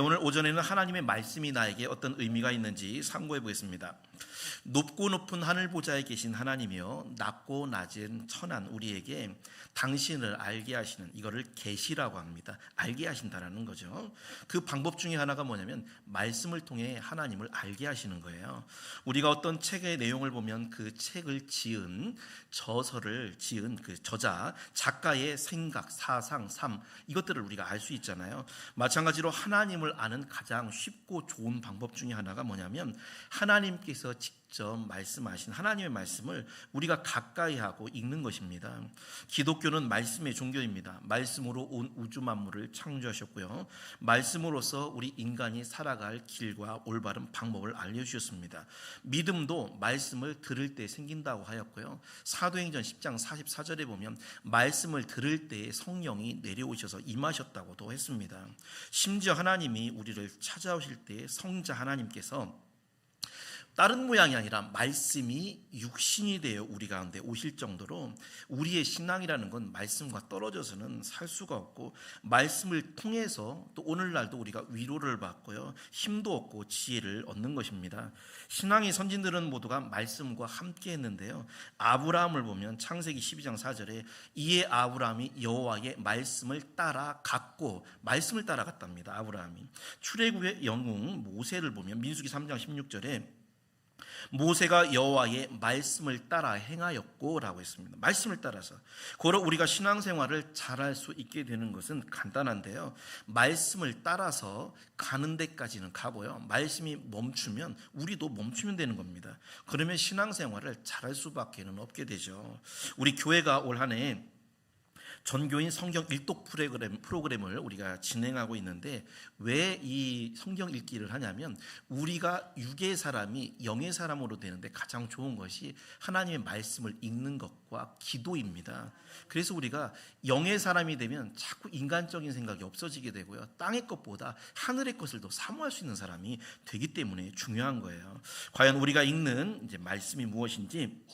오늘 오전에는 하나님의 말씀이 나에게 어떤 의미가 있는지 상고해 보겠습니다. 높고 높은 하늘 보좌에 계신 하나님이여, 낮고 낮은 천한 우리에게 당신을 알게 하시는, 이거를 계시라고 합니다. 알게 하신다라는 거죠. 그 방법 중에 하나가 뭐냐면 말씀을 통해 하나님을 알게 하시는 거예요. 우리가 어떤 책의 내용을 보면 그 책을 지은, 저서를 지은 그 저자, 작가의 생각, 사상, 삶, 이것들을 우리가 알 수 있잖아요. 마찬가지로 하나님을 아는 가장 쉽고 좋은 방법 중에 하나가 뭐냐면 하나님께서 직접 말씀하신 하나님의 말씀을 우리가 가까이 하고 읽는 것입니다. 기독교는 말씀의 종교입니다. 말씀으로 온 우주 만물을 창조하셨고요, 말씀으로서 우리 인간이 살아갈 길과 올바른 방법을 알려주셨습니다. 믿음도 말씀을 들을 때 생긴다고 하였고요, 사도행전 10장 44절에 보면 말씀을 들을 때 성령이 내려오셔서 임하셨다고도 했습니다. 심지어 하나님이 우리를 찾아오실 때 성자 하나님께서 다른 모양이 아니라 말씀이 육신이 되어 우리 가운데 오실 정도로 우리의 신앙이라는 건 말씀과 떨어져서는 살 수가 없고, 말씀을 통해서 또 오늘날도 우리가 위로를 받고요, 힘도 얻고 지혜를 얻는 것입니다. 신앙의 선진들은 모두가 말씀과 함께 했는데요, 아브라함을 보면 창세기 12장 4절에 이에 아브라함이 여호와의 말씀을 따라갔고, 말씀을 따라갔답니다. 아브라함이. 출애굽의 영웅 모세를 보면 민수기 3장 16절에 모세가 여호와의 말씀을 따라 행하였고 라고 했습니다. 말씀을 따라서. 그러 우리가 신앙생활을 잘할 수 있게 되는 것은 간단한데요, 말씀을 따라서 가는 데까지는 가고요, 말씀이 멈추면 우리도 멈추면 되는 겁니다. 그러면 신앙생활을 잘할 수밖에 없게 되죠. 우리 교회가 올 한 해 전교인 성경 일독 프로그램을 우리가 진행하고 있는데, 왜 이 성경 읽기를 하냐면 우리가 육의 사람이 영의 사람으로 되는데 가장 좋은 것이 하나님의 말씀을 읽는 것과 기도입니다. 그래서 우리가 영의 사람이 되면 자꾸 인간적인 생각이 없어지게 되고요, 땅의 것보다 하늘의 것을 더 사모할 수 있는 사람이 되기 때문에 중요한 거예요. 과연 우리가 읽는 이제 말씀이 무엇인지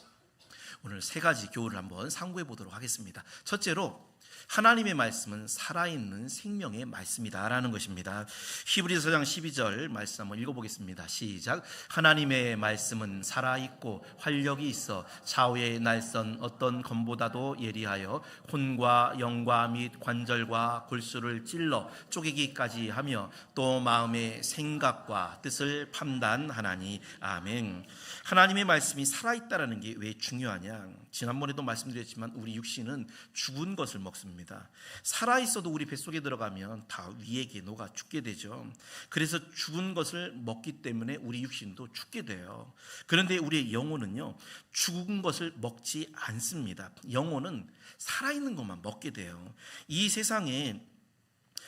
오늘 세 가지 교훈을 한번 상고해 보도록 하겠습니다. 첫째로, 하나님의 말씀은 살아있는 생명의 말씀이다라는 것입니다. 히브리서 4장 12절 말씀 한번 읽어보겠습니다. 시작. 하나님의 말씀은 살아있고 활력이 있어 좌우의 날선 어떤 검보다도 예리하여 혼과 영과 및 관절과 골수를 찔러 쪼개기까지 하며 또 마음의 생각과 뜻을 판단하나니. 아멘. 하나님의 말씀이 살아있다라는 게 왜 중요하냐? 지난번에도 말씀드렸지만 우리 육신은 죽은 것을 먹습니다. 살아있어도 우리 뱃속에 들어가면 다 위액이 녹아 죽게 되죠. 그래서 죽은 것을 먹기 때문에 우리 육신도 죽게 돼요. 그런데 우리의 영혼은요, 죽은 것을 먹지 않습니다. 영혼은 살아있는 것만 먹게 돼요. 이 세상에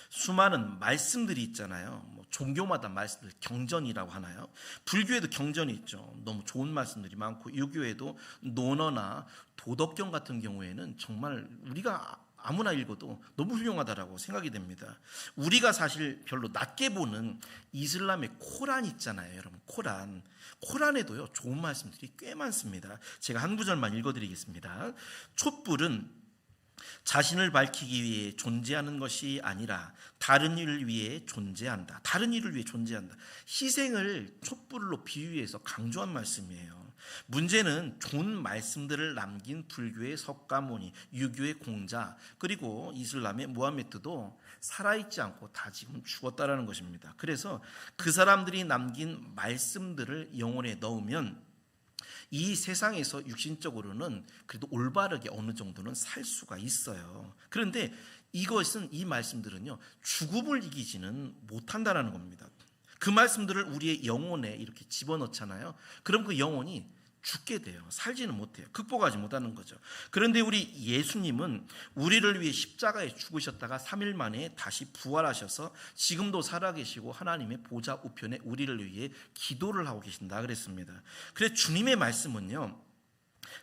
수많은 말씀들이 있잖아요. 종교마다 말씀들, 경전이라고 하나요? 불교에도 경전이 있죠. 너무 좋은 말씀들이 많고, 유교에도 논어나 도덕경 같은 경우에는 정말 우리가 아무나 읽어도 너무 훌륭하다라고 생각이 됩니다. 우리가 사실 별로 낮게 보는 이슬람의 코란 있잖아요, 여러분. 코란에도요 좋은 말씀들이 꽤 많습니다. 제가 한 구절만 읽어드리겠습니다. 촛불은 자신을 밝히기 위해 존재하는 것이 아니라 다른 일을 위해 존재한다. 다른 일을 위해 존재한다. 희생을 촛불로 비유해서 강조한 말씀이에요. 문제는 좋은 말씀들을 남긴 불교의 석가모니, 유교의 공자, 그리고 이슬람의 무함메드도 살아있지 않고 다 지금 죽었다라는 것입니다. 그래서 그 사람들이 남긴 말씀들을 영혼에 넣으면 이 세상에서 육신적으로는 그래도 올바르게 어느 정도는 살 수가 있어요. 그런데 이 말씀들은요, 죽음을 이기지는 못한다라는 겁니다. 그 말씀들을 우리의 영혼에 이렇게 집어넣잖아요. 그럼 그 영혼이 죽게 돼요. 살지는 못해요. 극복하지 못하는 거죠. 그런데 우리 예수님은 우리를 위해 십자가에 죽으셨다가 3일 만에 다시 부활하셔서 지금도 살아계시고 하나님의 보좌 우편에 우리를 위해 기도를 하고 계신다 그랬습니다. 그래서 주님의 말씀은요,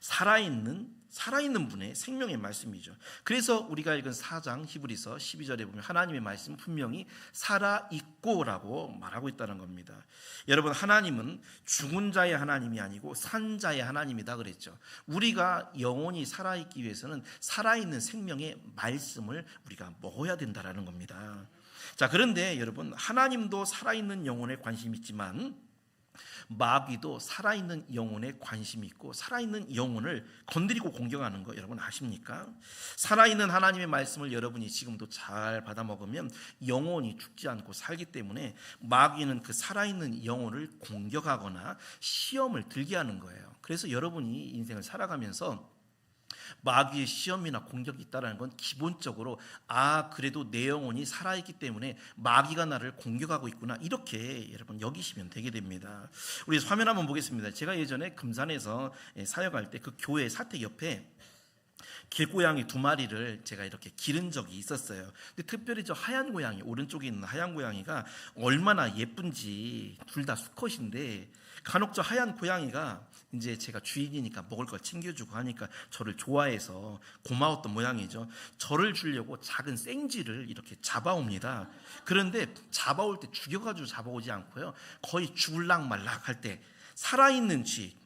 살아있는 분의 생명의 말씀이죠. 그래서 우리가 읽은 4장 히브리서 12절에 보면 하나님의 말씀은 분명히 살아있고라고 말하고 있다는 겁니다. 여러분, 하나님은 죽은 자의 하나님이 아니고 산 자의 하나님이다 그랬죠. 우리가 영원히 살아있기 위해서는 살아있는 생명의 말씀을 우리가 먹어야 된다라는 겁니다. 자, 그런데 여러분, 하나님도 살아있는 영혼에 관심이 있지만 마귀도 살아있는 영혼에 관심이 있고 살아있는 영혼을 건드리고 공격하는 거 여러분 아십니까? 살아있는 하나님의 말씀을 여러분이 지금도 잘 받아먹으면 영혼이 죽지 않고 살기 때문에 마귀는 그 살아있는 영혼을 공격하거나 시험을 들게 하는 거예요. 그래서 여러분이 인생을 살아가면서 마귀의 시험이나 공격이 있다는 건 기본적으로 그래도 내 영혼이 살아있기 때문에 마귀가 나를 공격하고 있구나, 이렇게 여러분 여기시면 되게 됩니다. 우리 화면 한번 보겠습니다. 제가 예전에 금산에서 사역할 때 그 교회 사택 옆에 길고양이 2마리를 제가 이렇게 기른 적이 있었어요. 근데 특별히 저 하얀 고양이, 오른쪽에 있는 하얀 고양이가 얼마나 예쁜지, 둘 다 수컷인데 간혹 저 하얀 고양이가 이제 제가 주인이니까 먹을 걸 챙겨주고 하니까 저를 좋아해서 고마웠던 모양이죠. 저를 주려고 작은 생쥐를 이렇게 잡아옵니다. 그런데 잡아올 때 죽여가지고 잡아오지 않고요, 거의 죽을락 말락 할 때 살아있는 쥐,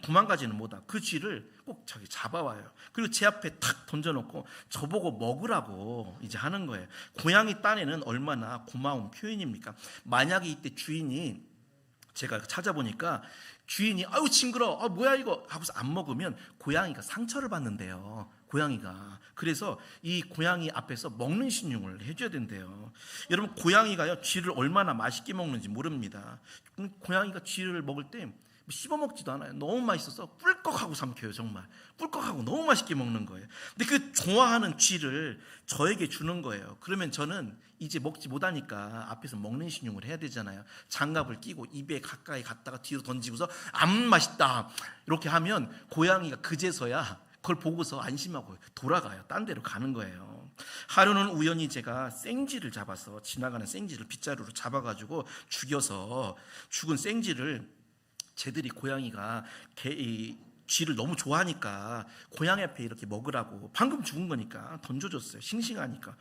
도망가지는 못하 그 쥐를 꼭 저기 잡아와요. 그리고 제 앞에 탁 던져놓고 저보고 먹으라고 이제 하는 거예요. 고양이 딴에는 얼마나 고마운 표현입니까? 만약에 이때 주인이, 제가 찾아보니까 주인이 아유 징그러워, 뭐야 이거 하고서 안 먹으면 고양이가 상처를 받는데요. 고양이가. 그래서 이 고양이 앞에서 먹는 신용을 해줘야 된대요. 여러분, 고양이가요 쥐를 얼마나 맛있게 먹는지 모릅니다. 고양이가 쥐를 먹을 때 씹어먹지도 않아요. 너무 맛있어서 꿀꺽하고 삼켜요. 정말 꿀꺽하고 너무 맛있게 먹는 거예요. 근데 그 좋아하는 쥐를 저에게 주는 거예요. 그러면 저는 이제 먹지 못하니까 앞에서 먹는 신용을 해야 되잖아요. 장갑을 끼고 입에 가까이 갔다가 뒤로 던지고서 맛있다 이렇게 하면 고양이가 그제서야 그걸 보고서 안심하고 돌아가요. 딴 데로 가는 거예요. 하루는 우연히 제가 생쥐를 잡아서, 지나가는 생쥐를 빗자루로 잡아가지고 죽여서, 죽은 생쥐를 쟤들이 고양이가 쥐를 너무 좋아하니까 고양이 앞에 이렇게 먹으라고, 방금 죽은 거니까 던져줬어요. 싱싱하니까.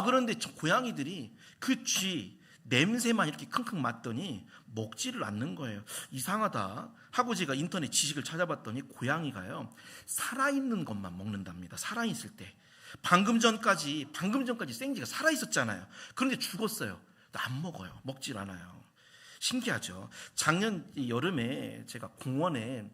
그런데 저 고양이들이 그 쥐 냄새만 이렇게 킁킁 맡더니 먹지를 않는 거예요. 이상하다 하고 제가 인터넷 지식을 찾아봤더니 고양이가요 살아있는 것만 먹는답니다. 살아있을 때. 방금 전까지 생쥐가 살아있었잖아요. 그런데 죽었어요. 안 먹어요. 먹질 않아요. 신기하죠. 작년 여름에 제가 공원에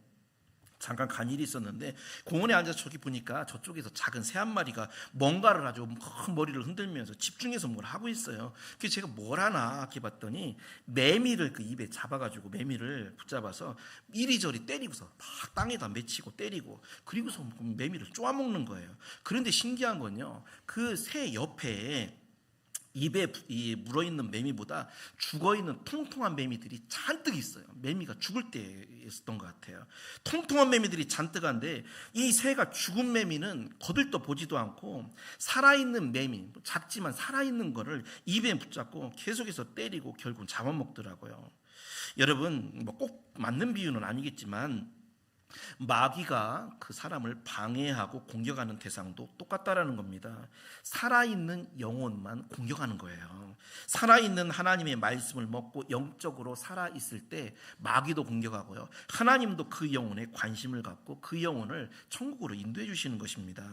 잠깐 간 일이 있었는데, 공원에 앉아서 저기 보니까 저쪽에서 작은 새 한 마리가 뭔가를 아주 큰 머리를 흔들면서 집중해서 뭘 하고 있어요. 그래서 제가 뭘 하나 이렇게 봤더니 매미를 그 입에 잡아가지고 매미를 붙잡아서 이리저리 때리고서 막 땅에다 맺히고 때리고, 그리고서 매미를 쪼아먹는 거예요. 그런데 신기한 건요, 그 새 옆에 입에 물어있는 매미보다 죽어있는 통통한 매미들이 잔뜩 있어요. 매미가 죽을 때였던 것 같아요. 통통한 매미들이 잔뜩 한데 이 새가 죽은 매미는 거들떠 보지도 않고 살아있는 매미, 작지만 살아있는 거를 입에 붙잡고 계속해서 때리고 결국 잡아먹더라고요. 여러분, 꼭 맞는 비유는 아니겠지만 마귀가 그 사람을 방해하고 공격하는 대상도 똑같다라는 겁니다. 살아있는 영혼만 공격하는 거예요. 살아있는 하나님의 말씀을 먹고 영적으로 살아있을 때 마귀도 공격하고요, 하나님도 그 영혼에 관심을 갖고 그 영혼을 천국으로 인도해 주시는 것입니다.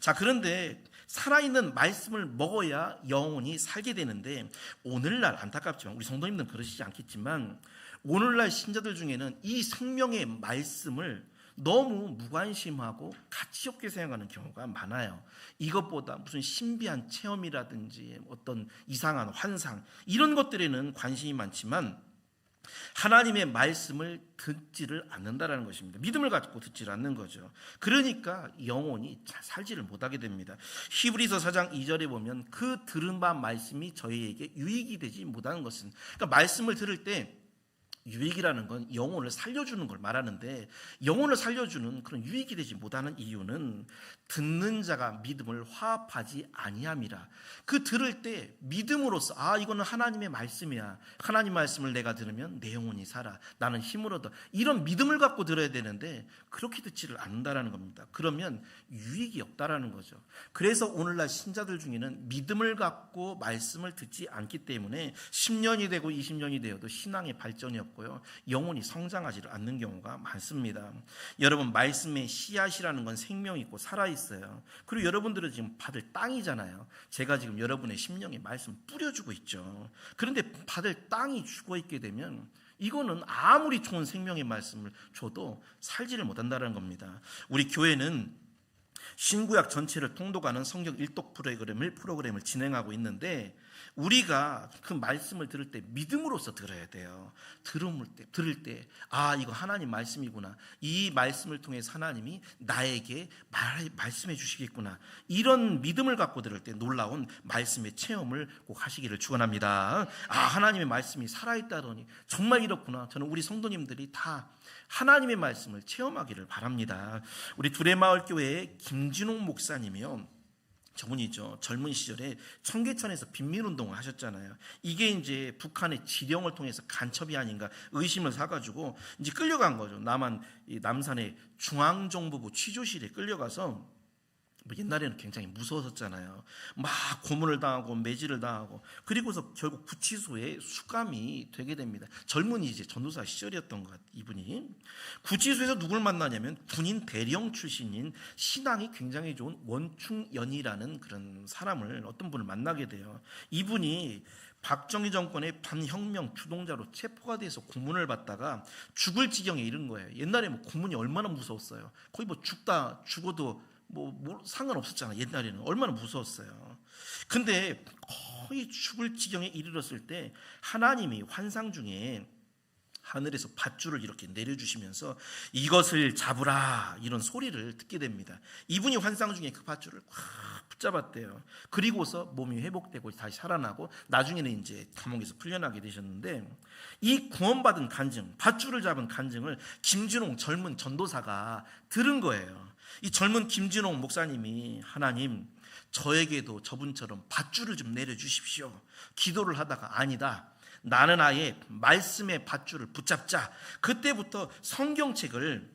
자, 그런데 살아있는 말씀을 먹어야 영혼이 살게 되는데, 오늘날 안타깝지만 우리 성도님들은 그러시지 않겠지만 오늘날 신자들 중에는 이 생명의 말씀을 너무 무관심하고 가치 없게 생각하는 경우가 많아요. 이것보다 무슨 신비한 체험이라든지 어떤 이상한 환상, 이런 것들에는 관심이 많지만 하나님의 말씀을 듣지를 않는다라는 것입니다. 믿음을 갖고 듣지를 않는 거죠. 그러니까 영혼이 살지를 못하게 됩니다. 히브리서 4장 2절에 보면 그 들은 바 말씀이 저희에게 유익이 되지 못하는 것은, 그러니까 말씀을 들을 때 유익이라는 건 영혼을 살려주는 걸 말하는데, 영혼을 살려주는 그런 유익이 되지 못하는 이유는 듣는 자가 믿음을 화합하지 아니함이라. 그 들을 때 믿음으로써 이거는 하나님의 말씀이야, 하나님 말씀을 내가 들으면 내 영혼이 살아, 나는 힘을 얻어, 이런 믿음을 갖고 들어야 되는데 그렇게 듣지를 않는다라는 겁니다. 그러면 유익이 없다라는 거죠. 그래서 오늘날 신자들 중에는 믿음을 갖고 말씀을 듣지 않기 때문에 10년이 되고 20년이 되어도 신앙의 발전이 없고 없고요. 영혼이 성장하지 않는 경우가 많습니다. 여러분, 말씀의 씨앗이라는 건 생명이 있고 살아있어요. 그리고 여러분들은 지금 받을 땅이잖아요. 제가 지금 여러분의 심령에 말씀 뿌려주고 있죠. 그런데 받을 땅이 죽어있게 되면 이거는 아무리 좋은 생명의 말씀을 줘도 살지를 못한다는 겁니다. 우리 교회는 신구약 전체를 통독하는 성경 일독 프로그램을 진행하고 있는데, 우리가 그 말씀을 들을 때 믿음으로써 들어야 돼요. 들을 때 이거 하나님 말씀이구나, 이 말씀을 통해서 하나님이 나에게 말씀해 주시겠구나, 이런 믿음을 갖고 들을 때 놀라운 말씀의 체험을 꼭 하시기를 축원합니다. 하나님의 말씀이 살아있다더니 정말 이렇구나. 저는 우리 성도님들이 다 하나님의 말씀을 체험하기를 바랍니다. 우리 두레마을교회의 김진홍 목사님이요, 저분이죠. 젊은 시절에 청계천에서 빈민운동을 하셨잖아요. 이게 이제 북한의 지령을 통해서 간첩이 아닌가 의심을 사가지고 이제 끌려간 거죠. 남산의 중앙정보부 취조실에 끌려가서, 옛날에는 굉장히 무서웠었잖아요. 막 고문을 당하고 매질을 당하고, 그리고서 결국 구치소에 수감이 되게 됩니다. 젊은 이제 전도사 시절이었던 것 같아요. 이분이 구치소에서 누굴 만나냐면 군인 대령 출신인 신앙이 굉장히 좋은 원충연이라는 그런 사람을, 어떤 분을 만나게 돼요. 이분이 박정희 정권의 반혁명 주동자로 체포가 돼서 고문을 받다가 죽을 지경에 이른 거예요. 옛날에 고문이 얼마나 무서웠어요. 거의 죽어도 상관없었잖아. 옛날에는 얼마나 무서웠어요. 근데 거의 죽을 지경에 이르렀을 때 하나님이 환상 중에 하늘에서 밧줄을 이렇게 내려주시면서 이것을 잡으라, 이런 소리를 듣게 됩니다. 이분이 환상 중에 그 밧줄을 확 붙잡았대요. 그리고서 몸이 회복되고 다시 살아나고 나중에는 이제 감옥에서 풀려나게 되셨는데, 이 구원받은 간증, 밧줄을 잡은 간증을 김진홍 젊은 전도사가 들은 거예요. 이 젊은 김진홍 목사님이, 하나님, 저에게도 저분처럼 밧줄을 좀 내려주십시오. 기도를 하다가, 아니다, 나는 아예 말씀의 밧줄을 붙잡자. 그때부터 성경책을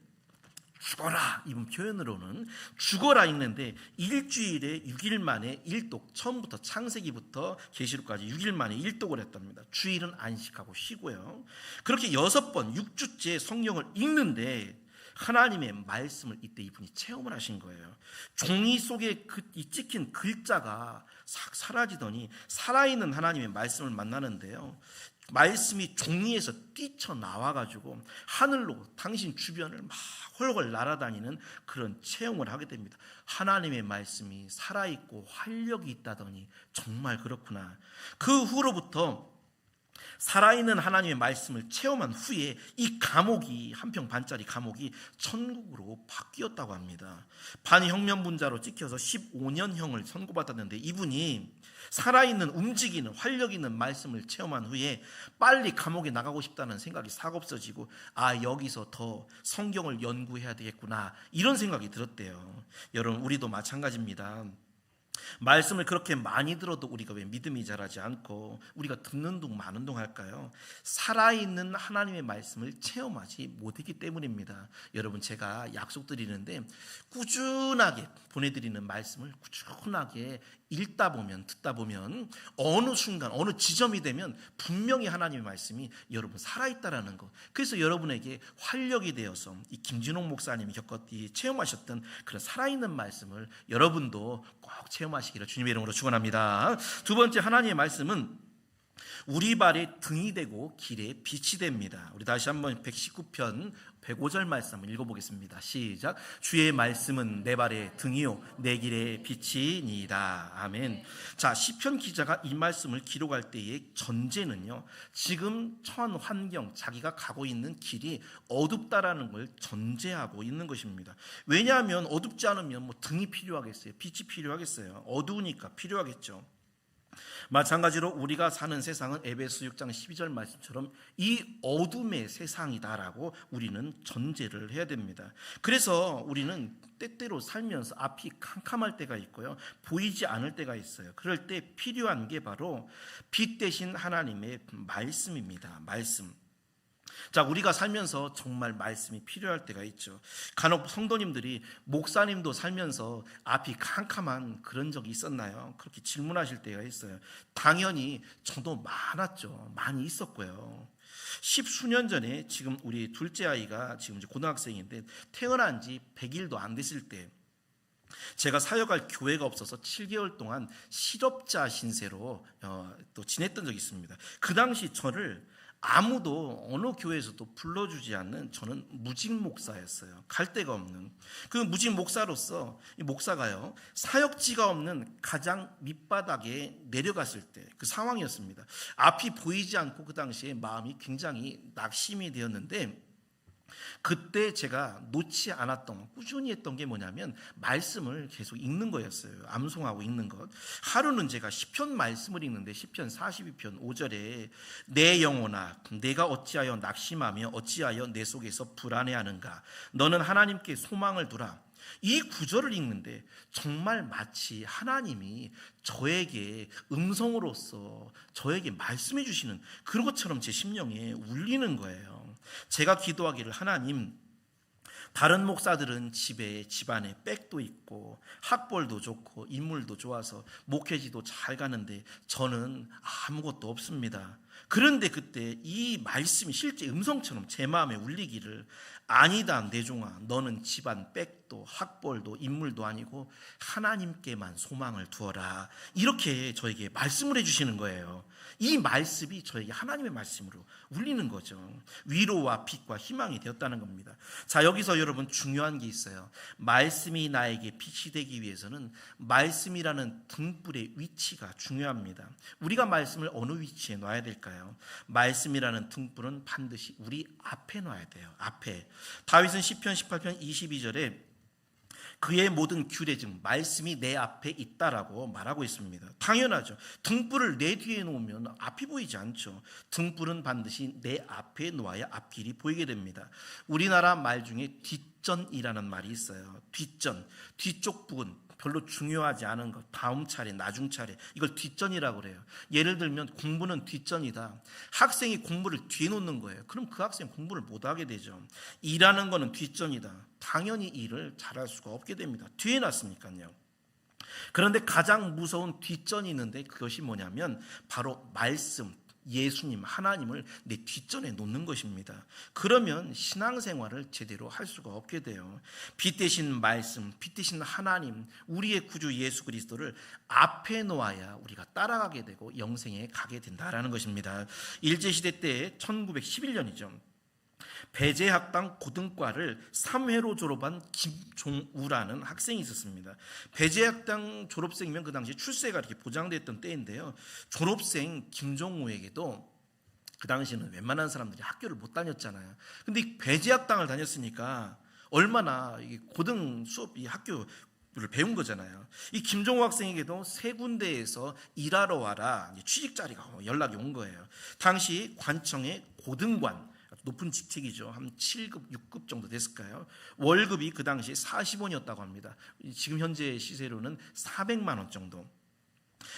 죽어라, 이번 표현으로는 죽어라 읽는데, 일주일에 6일 만에 1독, 처음부터 창세기부터 계시록까지 6일 만에 1독을 했답니다. 주일은 안식하고 쉬고요. 그렇게 6번 6주째 성경을 읽는데 하나님의 말씀을 이때 이분이 체험을 하신 거예요. 종이 속에 찍힌 글자가 싹 사라지더니 살아있는 하나님의 말씀을 만나는데요, 말씀이 종이에서 뛰쳐나와가지고 하늘로 당신 주변을 막 헐헐 날아다니는 그런 체험을 하게 됩니다. 하나님의 말씀이 살아있고 활력이 있다더니 정말 그렇구나. 그 후로부터 살아있는 하나님의 말씀을 체험한 후에 이 감옥이, 한평 반짜리 감옥이 천국으로 바뀌었다고 합니다. 반혁명분자로 찍혀서 15년형을 선고받았는데, 이분이 살아있는 움직이는 활력 있는 말씀을 체험한 후에 빨리 감옥에 나가고 싶다는 생각이 싹 없어지고, 여기서 더 성경을 연구해야 되겠구나, 이런 생각이 들었대요. 여러분, 우리도 마찬가지입니다. 말씀을 그렇게 많이 들어도 우리가 왜 믿음이 자라지 않고 우리가 듣는 둥 마는 둥 할까요? 살아있는 하나님의 말씀을 체험하지 못했기 때문입니다. 여러분, 제가 약속드리는데 꾸준하게 보내드리는 말씀을 꾸준하게 읽다 보면, 듣다 보면 어느 순간, 어느 지점이 되면 분명히 하나님의 말씀이 여러분 살아있다라는 것. 그래서 여러분에게 활력이 되어서 이 김진홍 목사님이 체험하셨던 그런 살아있는 말씀을 여러분도 꼭 체험하시기를 주님의 이름으로 축원합니다. 두 번째, 하나님의 말씀은 우리 발의 등이 되고 길의 빛이 됩니다. 우리 다시 한번 119편 105절 말씀 한번 읽어보겠습니다. 시작. 주의 말씀은 내 발의 등이요 내 길의 빛이니이다. 아멘. 자, 시편 기자가 이 말씀을 기록할 때의 전제는요, 지금 처한 환경, 자기가 가고 있는 길이 어둡다라는 걸 전제하고 있는 것입니다. 왜냐하면 어둡지 않으면 등이 필요하겠어요? 빛이 필요하겠어요? 어두우니까 필요하겠죠. 마찬가지로 우리가 사는 세상은 에베소 6장 12절 말씀처럼 이 어둠의 세상이다라고 우리는 전제를 해야 됩니다. 그래서 우리는 때때로 살면서 앞이 캄캄할 때가 있고요, 보이지 않을 때가 있어요. 그럴 때 필요한 게 바로 빛 대신 하나님의 말씀입니다. 말씀. 자, 우리가 살면서 정말 말씀이 필요할 때가 있죠. 간혹 성도님들이 목사님도 살면서 앞이 캄캄한 그런 적이 있었나요? 그렇게 질문하실 때가 있어요. 당연히 저도 많았죠. 많이 있었고요. 10수년 전에 지금 우리 둘째 아이가 지금 이제 고등학생인데 태어난 지 100일도 안 됐을 때 제가 사역할 교회가 없어서 7개월 동안 실업자 신세로 또 지냈던 적이 있습니다. 그 당시 저를 아무도 어느 교회에서도 불러주지 않는 저는 무직 목사였어요. 갈 데가 없는 그 무직 목사로서 이 목사가요 사역지가 없는 가장 밑바닥에 내려갔을 때 그 상황이었습니다. 앞이 보이지 않고 그 당시에 마음이 굉장히 낙심이 되었는데 그때 제가 놓지 않았던 꾸준히 했던 게 뭐냐면 말씀을 계속 읽는 거였어요. 암송하고 읽는 것. 하루는 제가 시편 말씀을 읽는데 시편 42편 5절에 내 영혼아 내가 어찌하여 낙심하며 어찌하여 내 속에서 불안해하는가 너는 하나님께 소망을 두라. 이 구절을 읽는데 정말 마치 하나님이 저에게 음성으로서 저에게 말씀해 주시는 그런 것처럼 제 심령에 울리는 거예요. 제가 기도하기를 하나님 다른 목사들은 집안에 백도 있고 학벌도 좋고 인물도 좋아서 목회지도 잘 가는데 저는 아무것도 없습니다. 그런데 그때 이 말씀이 실제 음성처럼 제 마음에 울리기를 아니다 내 종아 너는 집안 백도 학벌도 인물도 아니고 하나님께만 소망을 두어라 이렇게 저에게 말씀을 해주시는 거예요. 이 말씀이 저에게 하나님의 말씀으로 울리는 거죠. 위로와 빛과 희망이 되었다는 겁니다. 자, 여기서 여러분 중요한 게 있어요. 말씀이 나에게 빛이 되기 위해서는 말씀이라는 등불의 위치가 중요합니다. 우리가 말씀을 어느 위치에 놔야 될까요? 말씀이라는 등불은 반드시 우리 앞에 놔야 돼요. 앞에. 다윗은 시편 18편 22절에 그의 모든 규례 즉 말씀이 내 앞에 있다라고 말하고 있습니다. 당연하죠. 등불을 내 뒤에 놓으면 앞이 보이지 않죠. 등불은 반드시 내 앞에 놓아야 앞길이 보이게 됩니다. 우리나라 말 중에 뒷전이라는 말이 있어요. 뒷전, 뒤쪽 부분 별로 중요하지 않은 것, 다음 차례, 나중 차례 이걸 뒷전이라고 그래요. 예를 들면 공부는 뒷전이다. 학생이 공부를 뒤에 놓는 거예요. 그럼 그 학생 공부를 못하게 되죠. 일하는 거는 뒷전이다. 당연히 일을 잘할 수가 없게 됩니다. 뒤에 놨으니까요. 그런데 가장 무서운 뒷전이 있는데 그것이 뭐냐면 바로 말씀, 예수님, 하나님을 내 뒷전에 놓는 것입니다. 그러면 신앙생활을 제대로 할 수가 없게 돼요. 빛 대신 말씀, 빛 대신 하나님, 우리의 구주 예수 그리스도를 앞에 놓아야 우리가 따라가게 되고 영생에 가게 된다라는 것입니다. 일제시대 때 1911년이죠. 배재학당 고등과를 3회로 졸업한 김종우라는 학생이 있었습니다. 배재학당 졸업생이면 그 당시 출세가 이렇게 보장됐던 때인데요. 졸업생 김종우에게도 그 당시에는 웬만한 사람들이 학교를 못 다녔잖아요. 근데 배재학당을 다녔으니까 얼마나 고등 수업 이 학교를 배운 거잖아요. 이 김종우 학생에게도 세 군데에서 일하러 와라 취직 자리가 연락이 온 거예요. 당시 관청의 고등관 높은 직책이죠. 한 7급, 6급 정도 됐을까요? 월급이 그 당시 40원이었다고 합니다. 지금 현재 시세로는 400만 원 정도.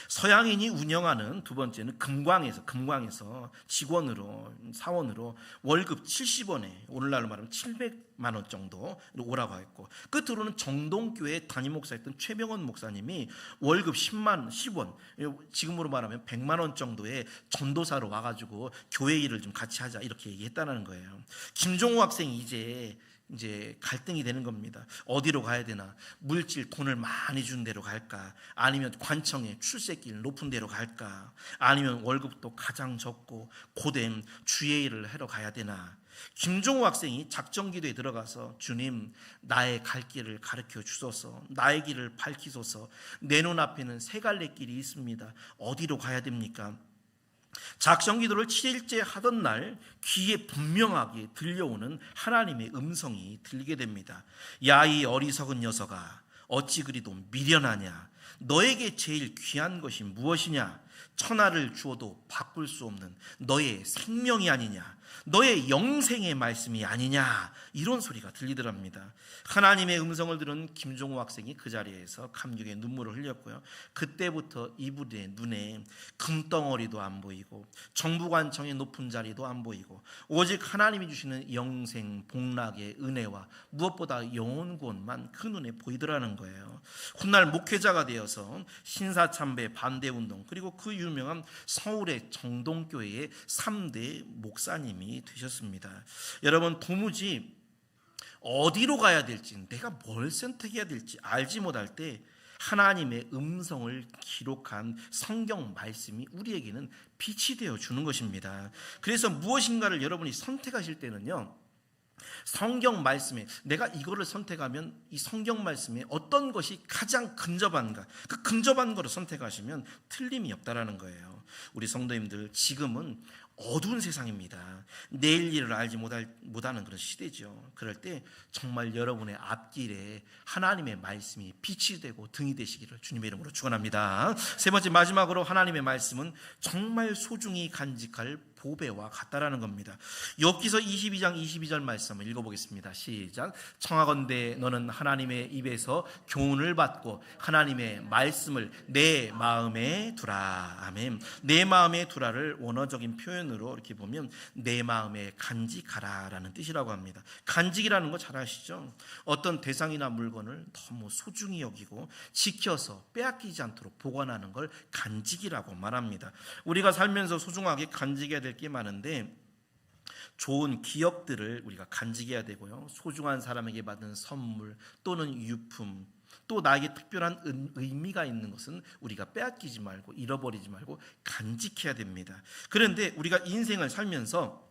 서양인이 운영하는 두 번째는 금광에서 직원으로 사원으로 월급 70원에 오늘날로 말하면 700만 원 정도 오라고 했고 끝으로는 정동교회 담임 목사였던 최병원 목사님이 월급 10원 지금으로 말하면 100만 원 정도의 전도사로 와가지고 교회 일을 좀 같이 하자 이렇게 얘기했다는 거예요. 김종우 학생이 이제 갈등이 되는 겁니다. 어디로 가야 되나? 물질 돈을 많이 준 데로 갈까? 아니면 관청에 출세길 높은 데로 갈까? 아니면 월급도 가장 적고 고된 주의 일을 하러 가야 되나? 김종우 학생이 작정기도에 들어가서 주님 나의 갈 길을 가르쳐 주소서 나의 길을 밝히소서 내 눈앞에는 세 갈래 길이 있습니다. 어디로 가야 됩니까? 작정기도를 7일째 하던 날 귀에 분명하게 들려오는 하나님의 음성이 들리게 됩니다. 야 이 어리석은 녀석아 어찌 그리도 미련하냐 너에게 제일 귀한 것이 무엇이냐 천하를 주어도 바꿀 수 없는 너의 생명이 아니냐, 너의 영생의 말씀이 아니냐, 이런 소리가 들리더랍니다. 하나님의 음성을 들은 김종호 학생이 그 자리에서 감격의 눈물을 흘렸고요. 그때부터 이분의 눈에 금덩어리도 안 보이고 정부관청의 높은 자리도 안 보이고 오직 하나님이 주시는 영생 복락의 은혜와 무엇보다 영혼구원만 그 눈에 보이더라는 거예요. 훗날 목회자가 되어서 신사참배 반대운동, 그리고 그 유명한 서울의 정동교회의 3대 목사님이 되셨습니다. 여러분, 도무지 어디로 가야 될지, 내가 뭘 선택해야 될지 알지 못할 때 하나님의 음성을 기록한 성경 말씀이 우리에게는 빛이 되어 주는 것입니다. 그래서 무엇인가를 여러분이 선택하실 때는요, 성경 말씀에 내가 이거를 선택하면 이 성경 말씀에 어떤 것이 가장 근접한가, 그 근접한 거를 선택하시면 틀림이 없다라는 거예요. 우리 성도님들, 지금은 어두운 세상입니다. 내일 일을 알지 못하는 그런 시대죠. 그럴 때 정말 여러분의 앞길에 하나님의 말씀이 빛이 되고 등이 되시기를 주님의 이름으로 축원합니다. 세 번째, 마지막으로 하나님의 말씀은 정말 소중히 간직할 보배와 같다라는 겁니다. 욥기서 22장 22절 말씀을 읽어보겠습니다. 시작. 청하건대 너는 하나님의 입에서 교훈을 받고 하나님의 말씀을 내 마음에 두라. 아멘. 내 마음에 두라를 원어적인 표현으로 이렇게 보면 내 마음에 간직하라라는 뜻이라고 합니다. 간직이라는 거 잘 아시죠? 어떤 대상이나 물건을 너무 소중히 여기고 지켜서 빼앗기지 않도록 보관하는 걸 간직이라고 말합니다. 우리가 살면서 소중하게 간직해야 될 게 많은데, 좋은 기억들을 우리가 간직해야 되고요, 소중한 사람에게 받은 선물 또는 유품, 또 나에게 특별한 의미가 있는 것은 우리가 빼앗기지 말고 잃어버리지 말고 간직해야 됩니다. 그런데 우리가 인생을 살면서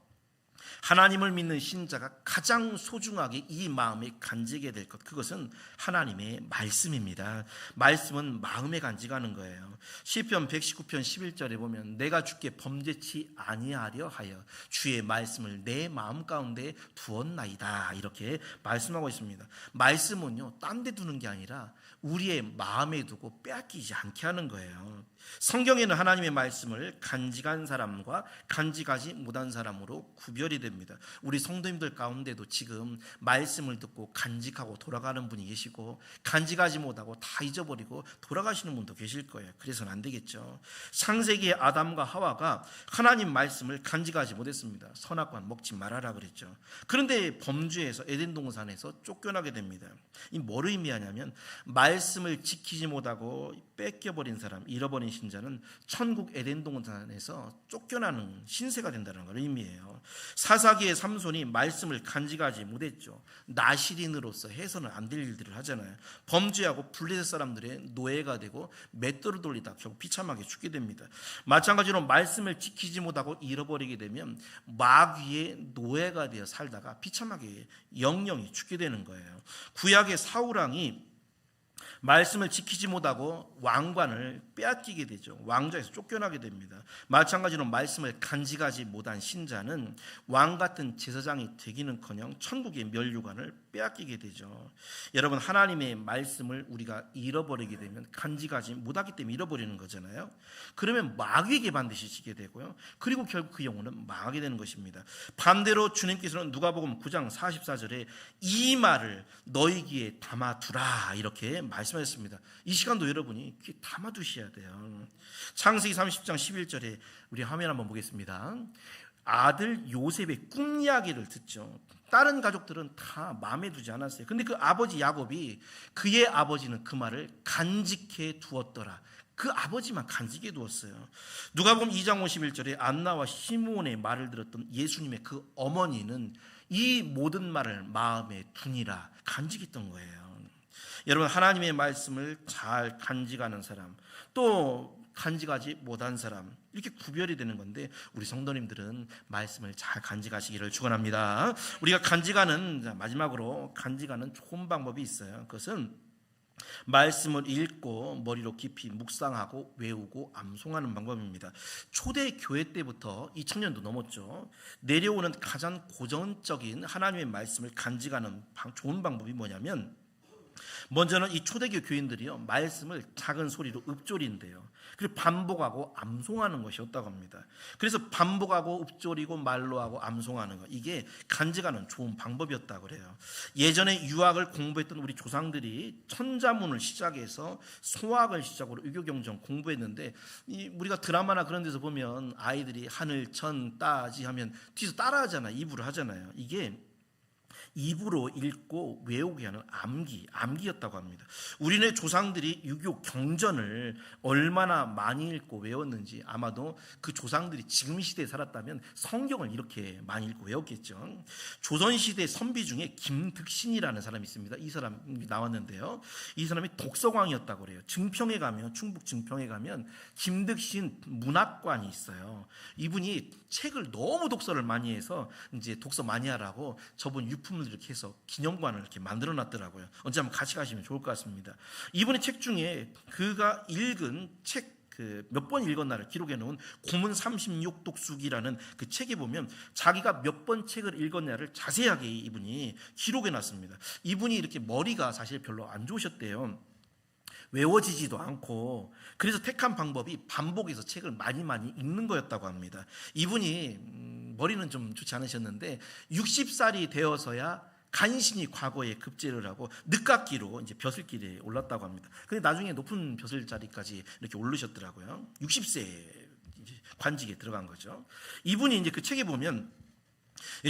하나님을 믿는 신자가 가장 소중하게 이 마음에 간직해야 될 것, 그것은 하나님의 말씀입니다. 말씀은 마음에 간직하는 거예요. 시편 119편 11절에 보면 내가 주께 범죄치 아니하려 하여 주의 말씀을 내 마음 가운데 두었나이다, 이렇게 말씀하고 있습니다. 말씀은요, 딴 데 두는 게 아니라 우리의 마음에 두고 빼앗기지 않게 하는 거예요. 성경에는 하나님의 말씀을 간직한 사람과 간직하지 못한 사람으로 구별이 됩니다. 우리 성도님들 가운데도 지금 말씀을 듣고 간직하고 돌아가는 분이 계시고, 간직하지 못하고 다 잊어버리고 돌아가시는 분도 계실 거예요. 그래서는 안 되겠죠. 창세기의 아담과 하와가 하나님 말씀을 간직하지 못했습니다. 선악과는 먹지 말아라 그랬죠. 그런데 범죄에서 에덴 동산에서 쫓겨나게 됩니다. 이 뭘 의미하냐면, 말씀을 지키지 못하고 뺏겨버린 사람, 잃어버린 신자는 천국 에덴 동산에서 쫓겨나는 신세가 된다는 걸 의미해요. 사사기의 삼손이 말씀을 간직하지 못했죠. 나실인으로서 해서는 안 될 일들을 하잖아요. 범죄하고 블레셋 사람들의 노예가 되고 맷돌을 돌리다 결국 비참하게 죽게 됩니다. 마찬가지로 말씀을 지키지 못하고 잃어버리게 되면 마귀의 노예가 되어 살다가 비참하게 영영이 죽게 되는 거예요. 구약의 사울왕이 말씀을 지키지 못하고 왕관을 빼앗기게 되죠. 왕좌에서 쫓겨나게 됩니다. 마찬가지로 말씀을 간직하지 못한 신자는 왕 같은 제사장이 되기는커녕 천국의 면류관을 빼앗기게 되죠. 여러분, 하나님의 말씀을 우리가 잃어버리게 되면 간직하지 못하기 때문에 잃어버리는 거잖아요. 그러면 마귀에게 반드시 지게 되고요, 그리고 결국 그 영혼은 망하게 되는 것입니다. 반대로 주님께서는 누가복음 9장 44절에 이 말을 너희 귀에 담아두라, 이렇게 말씀하셨습니다. 이 시간도 여러분이 귀에 담아두셔야 돼요. 창세기 30장 11절에 우리 화면 한번 보겠습니다. 아들 요셉의 꿈 이야기를 듣죠. 다른 가족들은 다 마음에 두지 않았어요. 근데 그 아버지 야곱이, 그의 아버지는 그 말을 간직해 두었더라. 그 아버지만 간직해 두었어요. 누가복음 2장 51절에 안나와 시므온의 말을 들었던 예수님의 그 어머니는 이 모든 말을 마음에 두니라, 간직했던 거예요. 여러분, 하나님의 말씀을 잘 간직하는 사람, 또 간직하지 못한 사람, 이렇게 구별이 되는 건데, 우리 성도님들은 말씀을 잘 간직하시기를 축원합니다. 우리가 마지막으로 간직하는 좋은 방법이 있어요. 그것은 말씀을 읽고 머리로 깊이 묵상하고 외우고 암송하는 방법입니다. 초대 교회 때부터 2000년도 넘었죠. 내려오는 가장 고전적인 하나님의 말씀을 간직하는 좋은 방법이 뭐냐면, 먼저는 이 초대교 교인들이요, 말씀을 작은 소리로 읊조린대요. 그리고 반복하고 암송하는 것이었다고 합니다. 그래서 반복하고 읊조리고 말로 하고 암송하는 것, 이게 간직하는 좋은 방법이었다고 그래요. 예전에 유학을 공부했던 우리 조상들이 천자문을 시작해서 소학을 시작으로 유교경전 공부했는데, 우리가 드라마나 그런 데서 보면 아이들이 하늘 천 따지 하면 뒤에서 따라하잖아요. 입으로 하잖아요. 이게 입으로 읽고 외우게 하는 암기였다고 합니다. 우리네 조상들이 유교 경전을 얼마나 많이 읽고 외웠는지, 아마도 그 조상들이 지금 시대에 살았다면 성경을 이렇게 많이 읽고 외웠겠죠. 조선시대 선비 중에 김득신이라는 사람이 있습니다. 이 사람이 나왔는데요, 이 사람이 독서광이었다고 그래요. 증평에 가면, 충북 증평에 가면 김득신 문학관이 있어요. 이분이 책을 너무 독서를 많이 해서 이제 독서 많이 하라고 저분 유품을 이렇게 해서 기념관을 이렇게 만들어 놨더라고요. 언제 한번 같이 가시면 좋을 것 같습니다. 이분의 책 중에 그가 읽은 책 몇 번 읽었나를 기록해 놓은 고문 36독수기라는 그 책에 보면 자기가 몇 번 책을 읽었냐를 자세하게 이분이 기록해 놨습니다. 이분이 이렇게 머리가 사실 별로 안 좋으셨대요. 외워지지도 않고, 그래서 택한 방법이 반복해서 책을 많이 읽는 거였다고 합니다. 이분이 머리는 좀 좋지 않으셨는데 60살이 되어서야 간신히 과거에 급제를 하고 늦깎이로 이제 벼슬길에 올랐다고 합니다. 근데 나중에 높은 벼슬 자리까지 이렇게 오르셨더라고요. 60세 관직에 들어간 거죠. 이분이 이제 그 책에 보면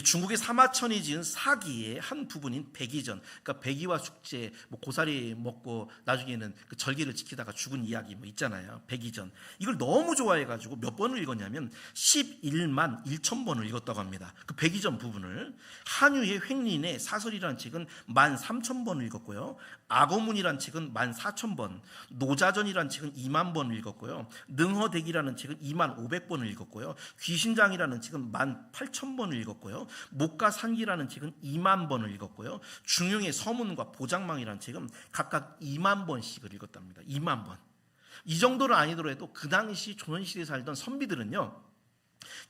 중국의 사마천이 지은 사기의 한 부분인 백이전, 그러니까 백이와 숙제, 고사리 먹고 나중에는 그 절기를 지키다가 죽은 이야기 있잖아요. 백이전, 이걸 너무 좋아해가지고 몇 번을 읽었냐면 11만 1천 번을 읽었다고 합니다. 그 백이전 부분을. 한유의 횡린의 사설이라는 책은 13,000번을 읽었고요. 악어문이라는 책은 14,000번, 노자전이라는 책은 2만 번을 읽었고요. 능허대기라는 책은 25,000번을 읽었고요. 귀신장이라는 책은 18,000번을 읽었고요. 목가산기라는 책은 2만 번을 읽었고요. 중용의 서문과 보장망이라는 책은 각각 2만 번씩을 읽었답니다. 2만 번. 이 정도는 아니더라도 그 당시 조선시대에 살던 선비들은요,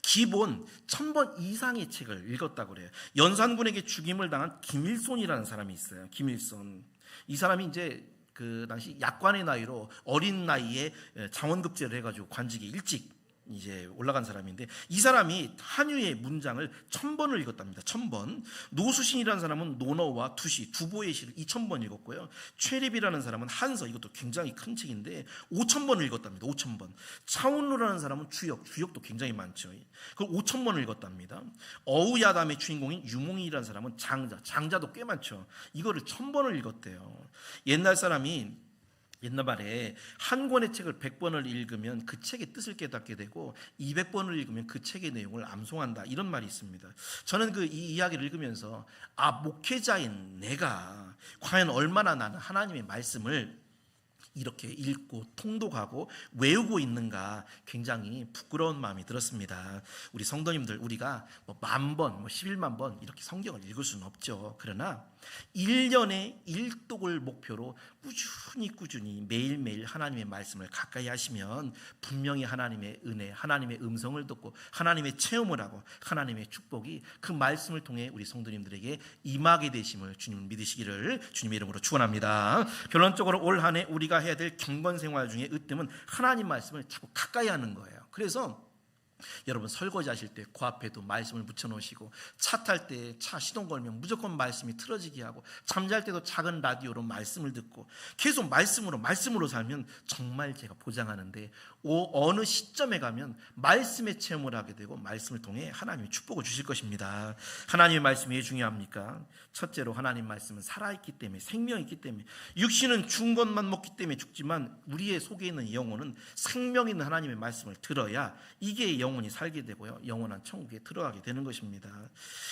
기본 1000번 이상의 책을 읽었다고 그래요. 연산군에게 죽임을 당한 김일손이라는 사람이 있어요. 김일손. 이 사람이 이제 그 당시 약관의 나이로 어린 나이에 장원급제를 해가지고 관직에 일찍 이제 올라간 사람인데, 이 사람이 한유의 문장을 1000번을 읽었답니다. 1000번. 노수신이라는 사람은 논어와 투시, 두보의 시를 2000번 읽었고요. 최립이라는 사람은 한서, 이것도 굉장히 큰 책인데 5000번을 읽었답니다. 5000번. 차운루라는 사람은 주역도 굉장히 많죠. 그걸 5000번을 읽었답니다. 어우야담의 주인공인 유몽이라는 사람은 장자도 꽤 많죠. 이거를 1000번을 읽었대요. 옛날 사람이 옛날 말에 한 권의 책을 100번을 읽으면 그 책의 뜻을 깨닫게 되고 200번을 읽으면 그 책의 내용을 암송한다, 이런 말이 있습니다. 저는 이 이야기를 읽으면서 목회자인 내가 과연 얼마나 나는 하나님의 말씀을 이렇게 읽고 통독하고 외우고 있는가, 굉장히 부끄러운 마음이 들었습니다. 우리 성도님들, 우리가 10,000번, 11만 번 이렇게 성경을 읽을 수는 없죠. 그러나 1년에 1독을 목표로 꾸준히 매일매일 하나님의 말씀을 가까이 하시면 분명히 하나님의 은혜, 하나님의 음성을 듣고 하나님의 체험을 하고 하나님의 축복이 그 말씀을 통해 우리 성도님들에게 임하게 되심을 주님을 믿으시기를 주님의 이름으로 축원합니다. 결론적으로 올 한 해 우리가 해야 될 경건 생활 중에 으뜸은 하나님 말씀을 자꾸 가까이 하는 거예요. 그래서 여러분, 설거지 하실 때 코앞에도 말씀을 붙여놓으시고, 차 탈 때 차 시동 걸면 무조건 말씀이 틀어지게 하고, 잠잘 때도 작은 라디오로 말씀을 듣고 계속 말씀으로 살면 정말 제가 보장하는데 어느 시점에 가면 말씀의 체험을 하게 되고 말씀을 통해 하나님의 축복을 주실 것입니다. 하나님의 말씀이 왜 중요합니까? 첫째로 하나님 말씀은 살아있기 때문에, 생명이 있기 때문에. 육신은 죽은 것만 먹기 때문에 죽지만 우리의 속에 있는 영혼은 생명 있는 하나님의 말씀을 들어야 이게 영혼이 살게 되고요, 영원한 천국에 들어가게 되는 것입니다.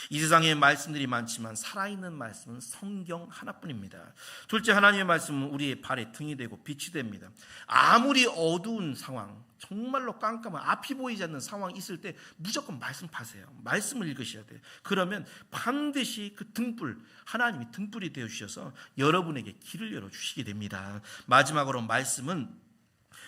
이 세상에 말씀들이 많지만 살아있는 말씀은 성경 하나뿐입니다. 둘째, 하나님의 말씀은 우리의 발의 등이 되고 빛이 됩니다. 아무리 어두운 상황, 정말로 깜깜한 앞이 보이지 않는 상황이 있을 때 무조건 말씀 파세요. 말씀을 읽으셔야 돼요. 그러면 반드시 그 등불, 하나님이 등불이 되어주셔서 여러분에게 길을 열어주시게 됩니다. 마지막으로 말씀은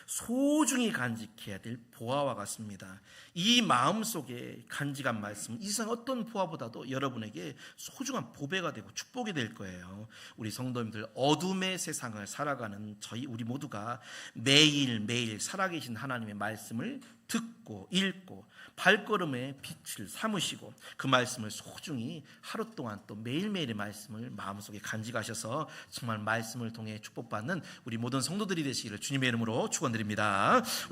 소중히 간직해야 될 보화와 같습니다. 이 마음속에 간직한 말씀, 이 세상 어떤 보화보다도 여러분에게 소중한 보배가 되고 축복이 될 거예요. 우리 성도님들, 어둠의 세상을 살아가는 우리 모두가 매일매일 살아계신 하나님의 말씀을 듣고 읽고 발걸음에 빛을 삼으시고 그 말씀을 소중히 하루 동안 또 매일매일의 말씀을 마음속에 간직하셔서 정말 말씀을 통해 축복받는 우리 모든 성도들이 되시기를 주님의 이름으로 축원드립니다.